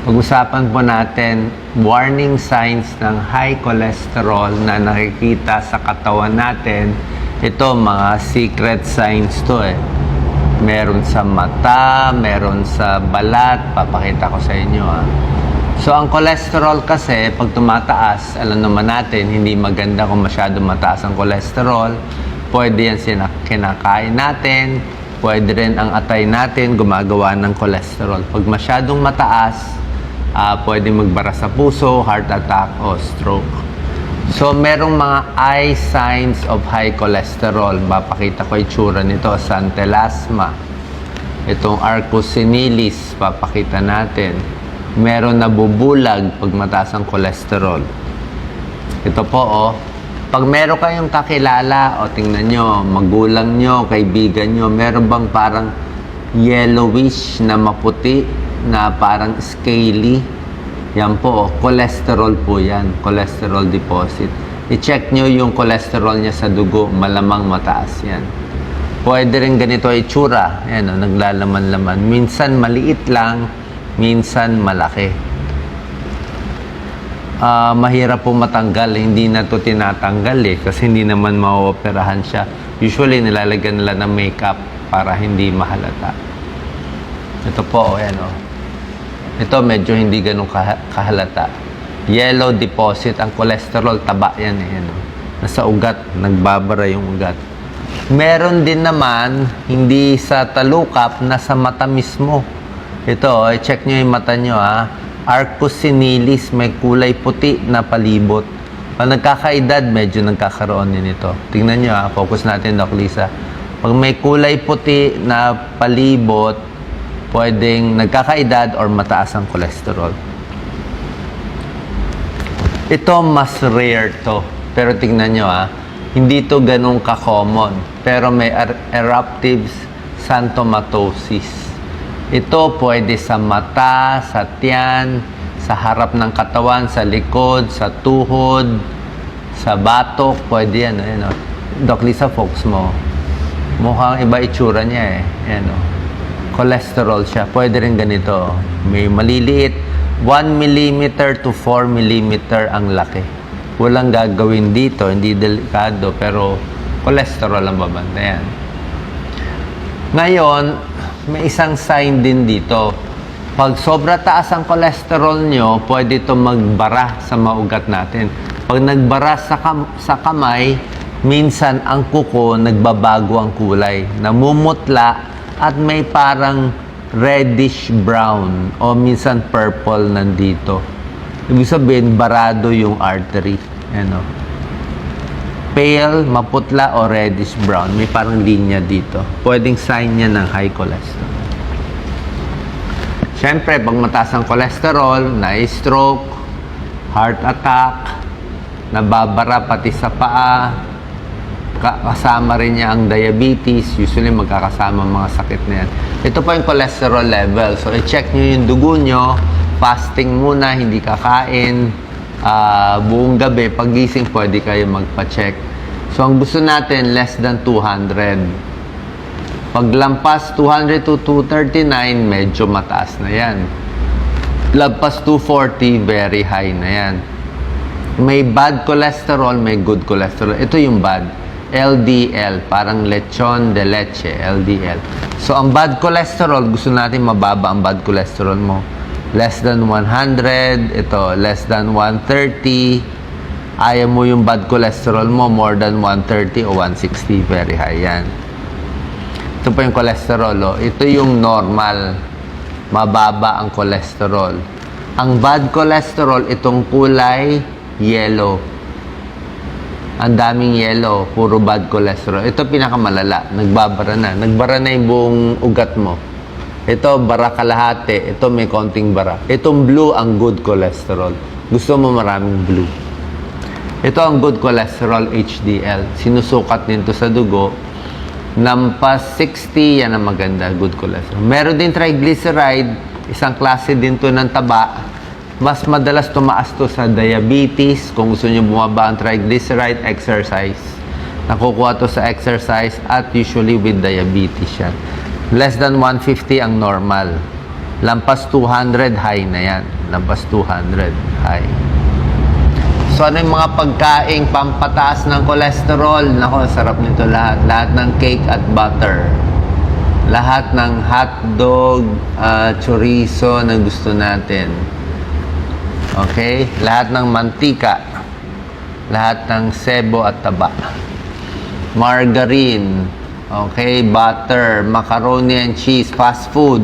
Pag-usapan po natin warning signs ng high cholesterol na nakikita sa katawan natin. Ito, mga secret signs to eh. Meron sa mata, meron sa balat. Papakita ko sa inyo ha. So, ang cholesterol kasi, pag tumataas, alam naman natin, hindi maganda kung masyado mataas ang cholesterol. Pwede yan kinakain natin. Pwede rin ang atay natin gumagawa ng cholesterol. Pag masyadong mataas, pwede magbara sa puso, heart attack, o stroke. So, merong mga eye signs of high cholesterol. Papakita ko itsura nito, santelasma. Itong arcus senilis, papakita natin. Meron nabubulag pag mataas ang cholesterol. Ito po, pag meron kayong kakilala, tingnan nyo, magulang nyo, kaibigan nyo, meron bang parang yellowish na maputi, na parang scaly, yan po, cholesterol po yan, cholesterol deposit. I-check nyo yung cholesterol niya sa dugo, malamang mataas yan. Pwede rin ganito itsura, yan, naglalaman-laman. Minsan maliit lang, minsan malaki. Mahirap po matanggal, hindi na to tinatanggal kasi hindi naman maoperahan siya. Usually nilalagyan nila ng makeup para hindi mahalata. Ito po, ayan Ito medyo hindi ganun kahalata. Yellow deposit, ang cholesterol, taba yan Nasa ugat, nagbabara yung ugat. Meron din naman, hindi sa talukap, nasa mata mismo. Ito, i-check nyo yung mata nyo Arcus senilis, may kulay puti na palibot. Pag nagkakaedad, medyo nagkakaroon din ito. Tingnan nyo focus natin, Doc Lisa. Pag may kulay puti na palibot, pwedeng nagkakaedad or mataas ang cholesterol. Ito, mas rare to. Pero tingnan nyo hindi to ganun ka-common. Pero may eruptive xanthomatosis. Ito pwede sa mata, sa tiyan, sa harap ng katawan, sa likod, sa tuhod, sa batok. Pwede yan. Doc Lisa, focus mo. Mukhang iba itsura niya cholesterol siya. Pwede rin ganito. May maliliit. 1 mm to 4 mm ang laki. Walang gagawin dito. Hindi delikado. Pero cholesterol ang babantayan. Ngayon, may isang sign din dito. Pag sobra taas ang cholesterol nyo, pwede ito magbara sa maugat natin. Pag nagbara sa kamay, minsan ang kuko nagbabago ang kulay. Namumutla at may parang reddish brown o minsan purple nandito. Ibig sabihin, barado yung artery. Pale, maputla o reddish brown. May parang linya dito. Pwedeng sign niya ng high cholesterol. Siyempre, pag mataas ang cholesterol, na-stroke, heart attack, nababara pati sa paa, kasama rin niya ang diabetes. Usually magkakasama mga sakit na yan. Ito po yung cholesterol level. So, i-check nyo yung dugo nyo. Fasting muna, hindi kakain. Buong gabi, pagising, pwede kayo magpa-check. So, ang gusto natin, less than 200. Pag lampas 200 to 239, medyo mataas na yan. Lampas 240, very high na yan. May bad cholesterol, may good cholesterol. Ito yung bad. LDL, parang lechon de leche, LDL. So, ang bad cholesterol, gusto natin mababa ang bad cholesterol mo. Less than 100, ito, less than 130. Ayaw mo yung bad cholesterol mo, more than 130 o 160, very high yan. Ito po yung cholesterol, Ito yung normal, mababa ang cholesterol. Ang bad cholesterol, itong kulay yellow. Ang daming yellow, puro bad cholesterol. Ito pinakamalala, nagbabara na. Nagbara na yung buong ugat mo. Ito, bara kalahati. Ito, may konting bara. Itong blue, ang good cholesterol. Gusto mo maraming blue. Ito ang good cholesterol, HDL. Sinusukat nito sa dugo. Lampas 60, yan ang maganda, good cholesterol. Meron din triglyceride. Isang klase din to ng taba. Mas madalas tumaas to sa diabetes. Kung gusto nyo bumaba ang triglyceride, exercise. Nakukuha to sa exercise at usually with diabetes yan. Less than 150 ang normal. Lampas 200, high na yan. Lampas 200, high. So, ano yung mga pagkaing pampataas ng cholesterol? Nako, sarap nito lahat. Lahat ng cake at butter. Lahat ng hotdog, chorizo na gusto natin. Okay? Lahat ng mantika. Lahat ng sebo at taba. Margarine. Okay? Butter, macaroni and cheese, fast food.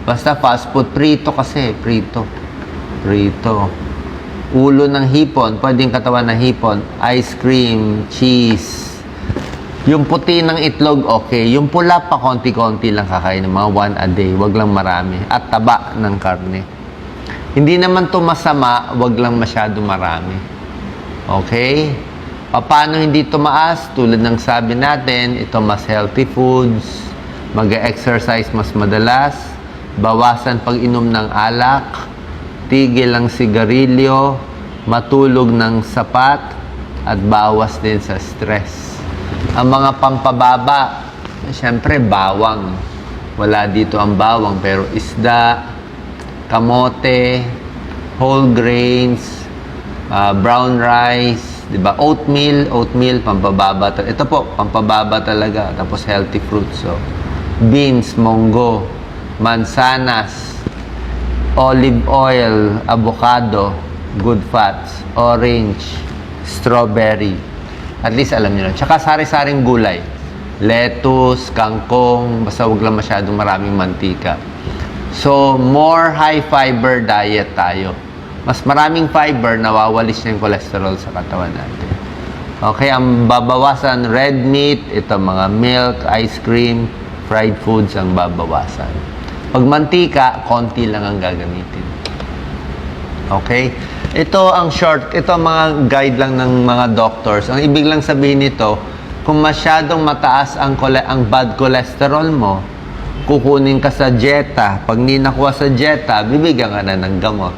Basta fast food. Prito kasi. Prito. Ulo ng hipon, pwedeng katawan ng hipon, ice cream, cheese. Yung puti ng itlog, okay. Yung pula pa, konti-konti lang kakain, mga 1 a day, wag lang marami. At taba ng karne. Hindi naman to masama, wag lang masyado marami. Okay? Paano hindi tumaas? Tulad ng sabi natin, ito mas healthy foods, mag-exercise mas madalas, bawasan pag-inom ng alak, tigil ang sigarilyo, matulog ng sapat, at bawas din sa stress. Ang mga pampababa, siyempre bawang. Wala dito ang bawang, pero isda, kamote, whole grains, brown rice, diba? Oatmeal, pampababa. Ito po, pampababa talaga. Tapos healthy fruits. So, beans, monggo, mansanas, olive oil, avocado, good fats, orange, strawberry. At least alam nyo na. Tsaka sari-saring gulay. Lettuce, kangkong, basta huwag lang masyadong maraming mantika. So, more high fiber diet tayo. Mas maraming fiber, nawawalis na yung cholesterol sa katawan natin. Okay, ang babawasan, red meat, ito mga milk, ice cream, fried foods ang babawasan. Pag mantika, konti lang ang gagamitin. Okay? Ito ang ito ang mga guide lang ng mga doctors. Ang ibig lang sabihin nito, kung masyadong mataas ang bad cholesterol mo, kukunin ka sa dieta. Pag hindi nakuha sa dieta, bibigyan ka na ng gamot.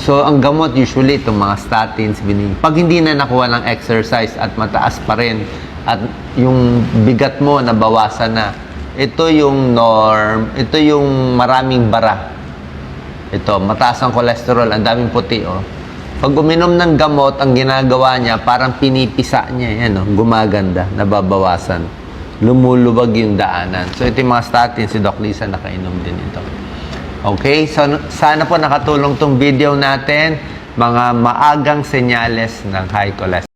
So, ang gamot usually itong mga statins, pag hindi na nakuha ng exercise at mataas pa rin, at yung bigat mo nabawasan na, ito yung norm, ito yung maraming bara. Ito, mataas ang cholesterol, ang daming puti, oh. Pag uminom ng gamot, ang ginagawa niya, parang pinipisa niya, yan, oh, gumaganda, nababawasan. Lumulubag yung daanan. So, ito yung mga statins, si Doc Lisa nakainom din ito. Okay? So, sana po nakatulong tong video natin, mga maagang senyales ng high cholesterol.